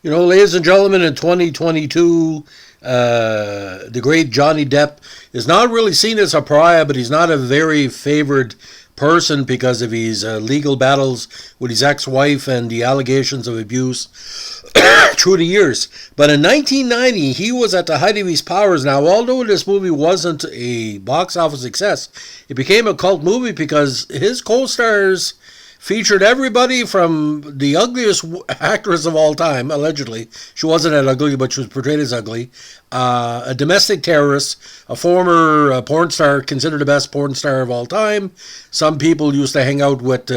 You know, ladies and gentlemen, in 2022, the great Johnny Depp is not really seen as a pariah, but he's not a very favored person because of his legal battles with his ex-wife and the allegations of abuse through the years. But in 1990, he was at the height of his powers. Now, although this movie wasn't a box office success, it became a cult movie because his co-stars featured everybody from the ugliest actress of all time, allegedly. She wasn't that ugly, but she was portrayed as ugly. A domestic terrorist, a former porn star, considered the best porn star of all time. Some people used to hang out with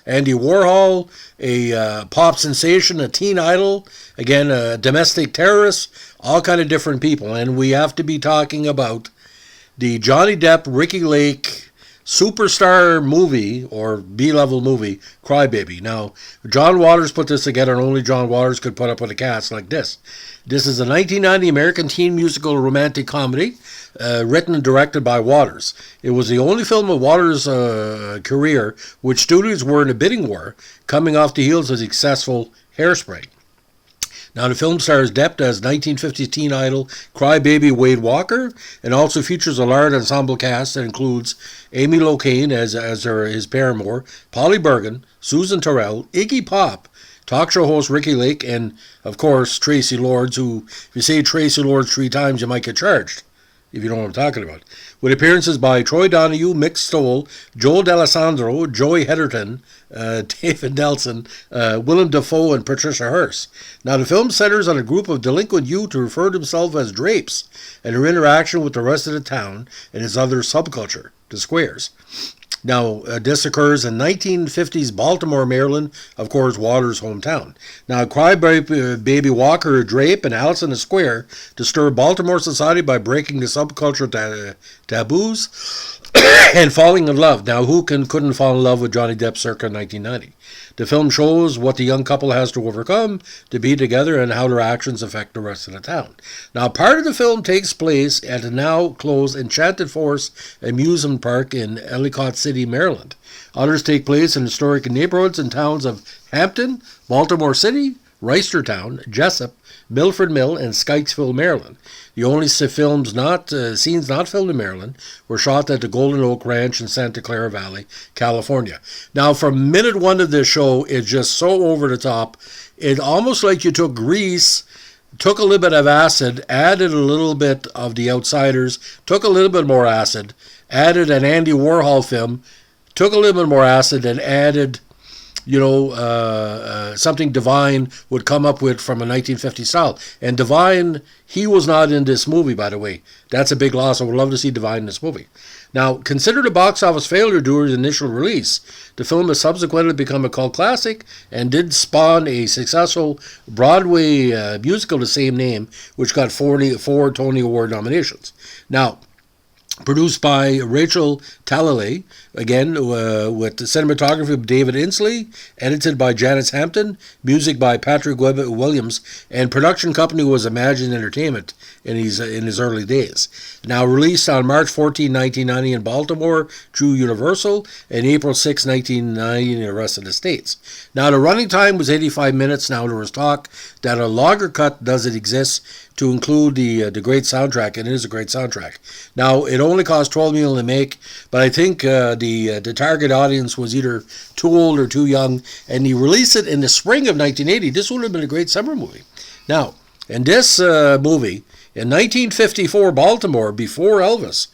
Andy Warhol, a pop sensation, a teen idol, again, a domestic terrorist, all kind of different people. And we have to be talking about the Johnny Depp, Ricky Lake superstar movie, or B-level movie, Crybaby. Now, John Waters put this together, and only John Waters could put up with a cast like this. This is a 1990 American teen musical romantic comedy, written and directed by Waters. It was the only film of Waters' career which studios were in a bidding war, coming off the heels of successful Hairspray. Now, the film stars Depp as 1950s teen idol crybaby Wade Walker, and also features a large ensemble cast that includes Amy Locane as his paramour, Polly Bergen, Susan Terrell, Iggy Pop, talk show host Ricky Lake, and, of course, Tracy Lords, who, if you say Tracy Lords 3 times, you might get charged, if you know what I'm talking about. With appearances by Troy Donahue, Mick Stoll, Joel D'Alessandro, Joey Hedderton, David Nelson, Willem Dafoe, and Patricia Hearst. Now, the film centers on a group of delinquent youth who refer to themselves as drapes and their interaction with the rest of the town and its other subculture, the squares. Now, this occurs in 1950s Baltimore, Maryland, of course, Waters' hometown. Now, Crybaby Walker, a drape, and Allison, a square, disturb Baltimore society by breaking the subculture taboos and falling in love. Now, who couldn't fall in love with Johnny Depp circa 1990? The film shows what the young couple has to overcome to be together and how their actions affect the rest of the town. Now, part of the film takes place at the now closed Enchanted Forest amusement park in Ellicott City, Maryland. Others take place in historic neighborhoods and towns of Hampton, Baltimore City, Reisterstown, Jessup, Milford Mill, and Skykesville, Maryland. The only scenes not filmed in Maryland were shot at the Golden Oak Ranch in Santa Clara Valley, California. Now, from minute one of this show, it's just so over the top. It's almost like you took Grease, took a little bit of acid, added a little bit of The Outsiders, took a little bit more acid, added an Andy Warhol film, took a little bit more acid, and added something Divine would come up with from a 1950s style. And Divine, he was not in this movie, by the way. That's a big loss. I would love to see Divine in this movie. Now, considered a box office failure during its initial release, the film has subsequently become a cult classic and did spawn a successful Broadway musical of the same name, which got 4 Tony Award nominations. Now, produced by Rachel Talalay, again with the cinematography of David Inslee, edited by Janice Hampton, music by Patrick Williams, and production company was Imagine Entertainment in his early days. Now released on March 14, 1990 in Baltimore through Universal, and April 6, 1990 in the rest of the states. Now the running time was 85 minutes. Now there was talk that a longer cut doesn't exist to include the great soundtrack, and it is a great soundtrack. Now, it only cost $12 million to make, but I think the target audience was either too old or too young, and he released it in the spring of 1980. This would have been a great summer movie. Now, in this movie, in 1954 Baltimore, before Elvis,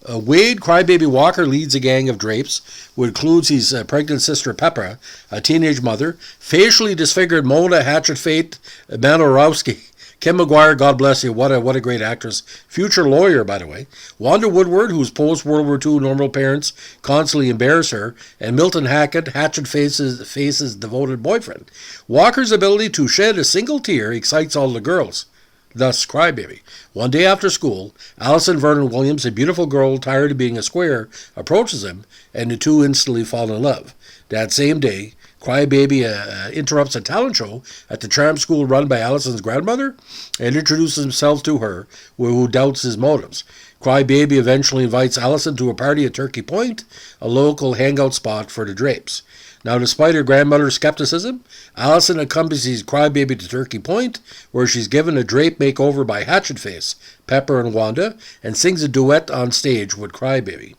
Wade Crybaby Walker leads a gang of drapes, which includes his pregnant sister Pepper, a teenage mother, facially disfigured Mona Hatchet-Fate Manorowski, Kim McGuire, God bless you, what a great actress. Future lawyer, by the way. Wanda Woodward, whose post-World War II normal parents constantly embarrass her. And Milton Hackett, Hatchet Face's devoted boyfriend. Walker's ability to shed a single tear excites all the girls. Thus, Crybaby. One day after school, Allison Vernon Williams, a beautiful girl tired of being a square, approaches him, and the two instantly fall in love. That same day, Crybaby interrupts a talent show at the charm school run by Allison's grandmother and introduces himself to her, who doubts his motives. Crybaby eventually invites Allison to a party at Turkey Point, a local hangout spot for the drapes. Now, despite her grandmother's skepticism, Allison accompanies Crybaby to Turkey Point, where she's given a drape makeover by Hatchetface, Pepper, and Wanda, and sings a duet on stage with Crybaby.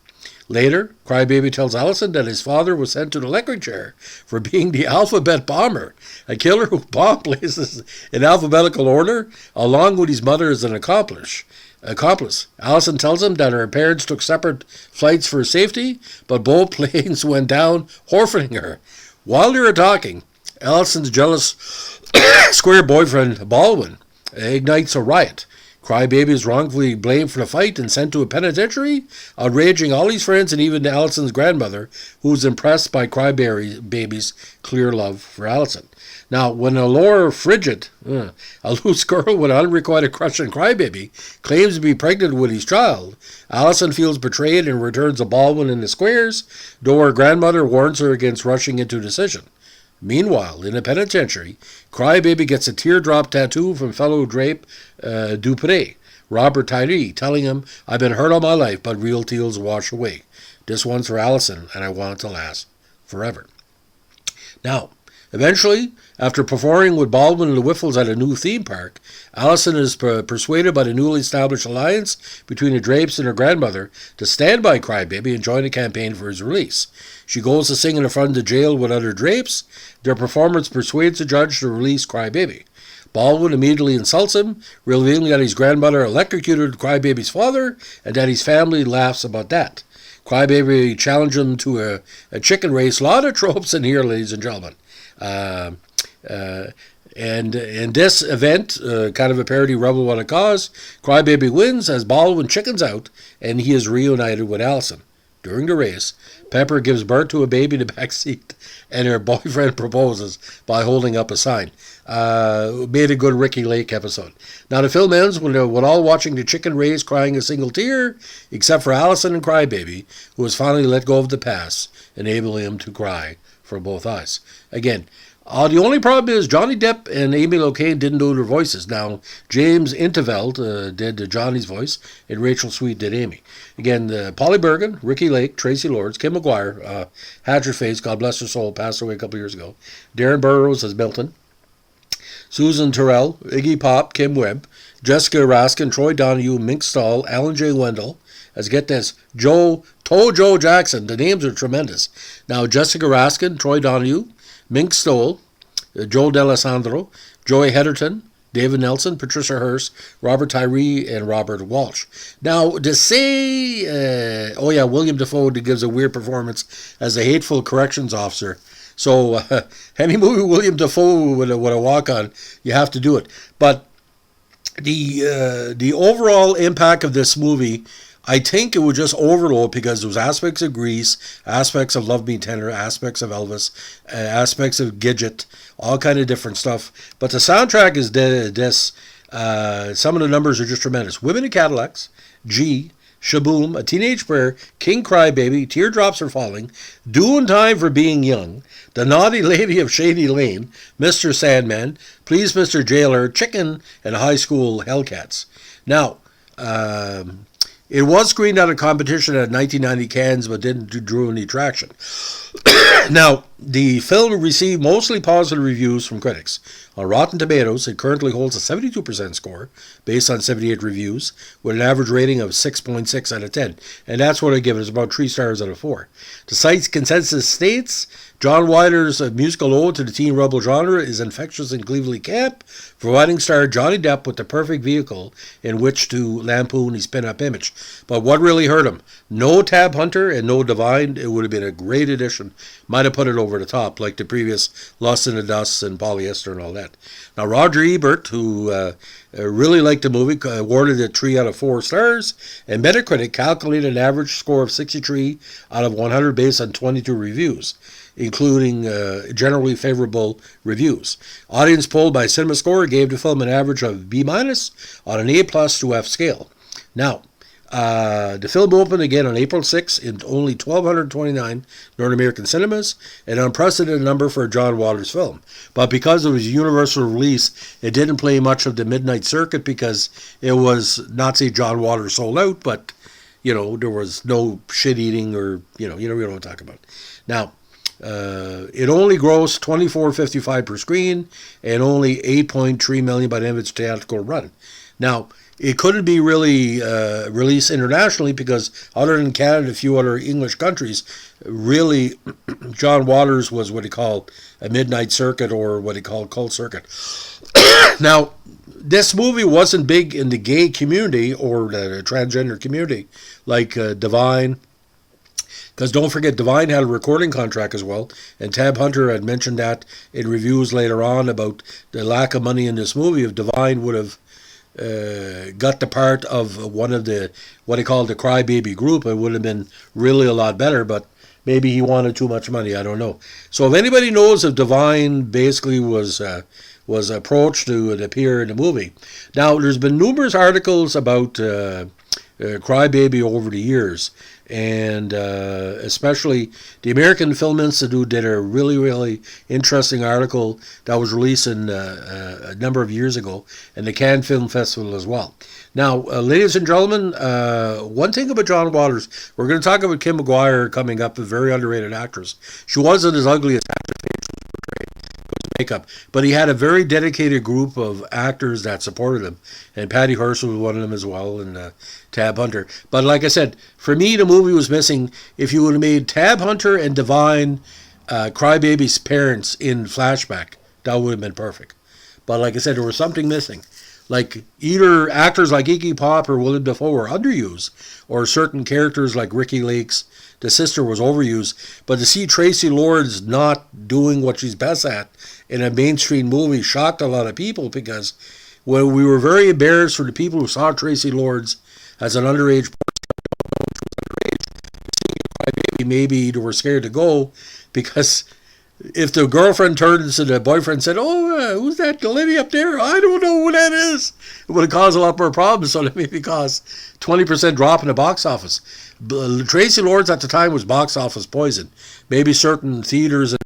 Later, Crybaby tells Allison that his father was sent to the electric chair for being the alphabet bomber, a killer who bombed places in alphabetical order, along with his mother as an accomplice. Allison tells him that her parents took separate flights for safety, but both planes went down, orphaning her. While they were talking, Allison's jealous square boyfriend, Baldwin, ignites a riot. Crybaby is wrongfully blamed for the fight and sent to a penitentiary, outraging all his friends and even Allison's grandmother, who was impressed by Crybaby's clear love for Allison. Now, when a Laura Frigid, a loose girl with an unrequited crush on Crybaby, claims to be pregnant with his child, Allison feels betrayed and returns a Baldwin in the squares, though her grandmother warns her against rushing into decision. Meanwhile, in a penitentiary, Crybaby gets a teardrop tattoo from fellow drape Dupree, Robert Tyree, telling him, "I've been hurt all my life, but real tears wash away. This one's for Allison, and I want it to last forever." Now, eventually, after performing with Baldwin and the Whiffles at a new theme park, Allison is persuaded by the newly established alliance between the Drapes and her grandmother to stand by Crybaby and join the campaign for his release. She goes to sing in the front of the jail with other Drapes. Their performance persuades the judge to release Crybaby. Baldwin immediately insults him, revealing that his grandmother electrocuted Crybaby's father and that his family laughs about that. Crybaby challenged him to a chicken race. A lot of tropes in here, ladies and gentlemen. And in this event, kind of a parody Rebel What a Cause, Crybaby wins as Baldwin chickens out, and he is reunited with Allison. During the race, Pepper gives birth to a baby in the back seat, and her boyfriend proposes by holding up a sign. Made a good Ricky Lake episode. Now, the film ends with all watching the chicken race crying a single tear, except for Allison and Crybaby, who has finally let go of the past, enabling him to cry from both eyes. Again, the only problem is Johnny Depp and Amy Locane didn't do their voices. Now, James Intervelt did Johnny's voice, and Rachel Sweet did Amy. Again, Polly Bergen, Ricky Lake, Tracy Lords, Kim McGuire, Hatcherface, God bless her soul, passed away a couple years ago. Darren Burroughs as Milton. Susan Terrell, Iggy Pop, Kim Webb, Jessica Raskin, Troy Donahue, Mink Stahl, Alan J. Wendell. Let's get this. Joe Jackson. The names are tremendous. Now, Jessica Raskin, Troy Donahue, Mink Stoll, Joel D'Alessandro, Joey Hedderton, David Nelson, Patricia Hearst, Robert Tyree, and Robert Walsh. Now, to say, William Dafoe gives a weird performance as a hateful corrections officer. So, any movie William Dafoe with a walk-on, you have to do it. But the overall impact of this movie, I think it was just overload because there was aspects of Grease, aspects of Love Me Tender, aspects of Elvis, aspects of Gidget, all kind of different stuff. But the soundtrack is this. Some of the numbers are just tremendous. Women in Cadillacs, G, Shaboom, A Teenage Prayer, King Crybaby, Teardrops Are Falling, Doing Time for Being Young, The Naughty Lady of Shady Lane, Mr. Sandman, Please Mr. Jailer, Chicken, and High School Hellcats. Now, it was screened at a competition at 1990 Cannes, but didn't draw any traction. Now, the film received mostly positive reviews from critics. On Rotten Tomatoes, it currently holds a 72% score, based on 78 reviews, with an average rating of 6.6 out of 10. And that's what I give it. It's about 3 stars out of 4. The site's consensus states, John Wilder's musical ode to the teen rebel genre is infectious and gleefully camp, providing star Johnny Depp with the perfect vehicle in which to lampoon his pin-up image. But what really hurt him? No Tab Hunter and no Divine. It would have been a great addition. Might have put it over the top, like the previous Lost in the Dust and Polyester and all that. Now, Roger Ebert, who really liked the movie, awarded it 3 out of 4 stars, and Metacritic calculated an average score of 63 out of 100 based on 22 reviews, including generally favorable reviews. Audience polled by CinemaScore gave the film an average of B- on an A+ to F scale. Now, the film opened again on April 6 in only 1,229 North American cinemas, an unprecedented number for a John Waters film. But because it was a universal release, it didn't play much of the midnight circuit because it was, not say John Waters sold out, but, there was no shit eating or, you know what I'm talking about. Now, It only grossed $24.55 per screen and only $8.3 million by the end of its theatrical run. Now, it couldn't be really released internationally because other than Canada, a few other English countries, really, John Waters was what he called a midnight circuit or what he called cult circuit. Now, this movie wasn't big in the gay community or the transgender community like Divine. Because don't forget, Divine had a recording contract as well, and Tab Hunter had mentioned that in reviews later on about the lack of money in this movie. If Divine would have got the part of one of the, what he called the crybaby group, it would have been really a lot better, but maybe he wanted too much money, I don't know. So if anybody knows if Divine basically was approached to appear in the movie. Now, there's been numerous articles about Crybaby over the years, and especially the American Film Institute did a really, really interesting article that was released in a number of years ago, and the Cannes Film Festival as well. Now, ladies and gentlemen, one thing about John Waters, we're going to talk about Kim McGuire coming up, a very underrated actress. She wasn't as ugly as makeup, but he had a very dedicated group of actors that supported him, and Patty Hearst was one of them as well, and Tab Hunter. But like I said, for me, the movie was missing. If you would have made Tab Hunter and Divine Crybaby's parents in flashback, that would have been perfect. But like I said, there was something missing. Like either actors like Iggy Pop or Willem Dafoe were underused, or certain characters like Ricky Lake's the sister was overused. But to see Tracy Lords not doing what she's best at in a mainstream movie shocked a lot of people, because when we were very embarrassed for the people who saw Tracy Lords as an underage person, maybe they were scared to go, because if the girlfriend turned to the boyfriend and said, "Oh, who's that lady up there? I don't know who that is," it would have caused a lot more problems. So that maybe caused 20% drop in the box office. Tracy Lords at the time was box office poison. Maybe certain theaters and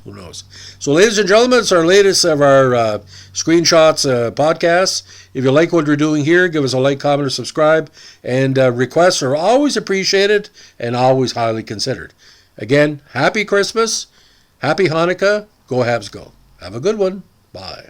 who knows. So, ladies and gentlemen, it's our latest of our screenshots podcasts. If you like what we're doing here, give us a like, comment, or subscribe. And requests are always appreciated and always highly considered. Again, happy Christmas, happy Hanukkah. Go Habs, go. Have a good one. Bye.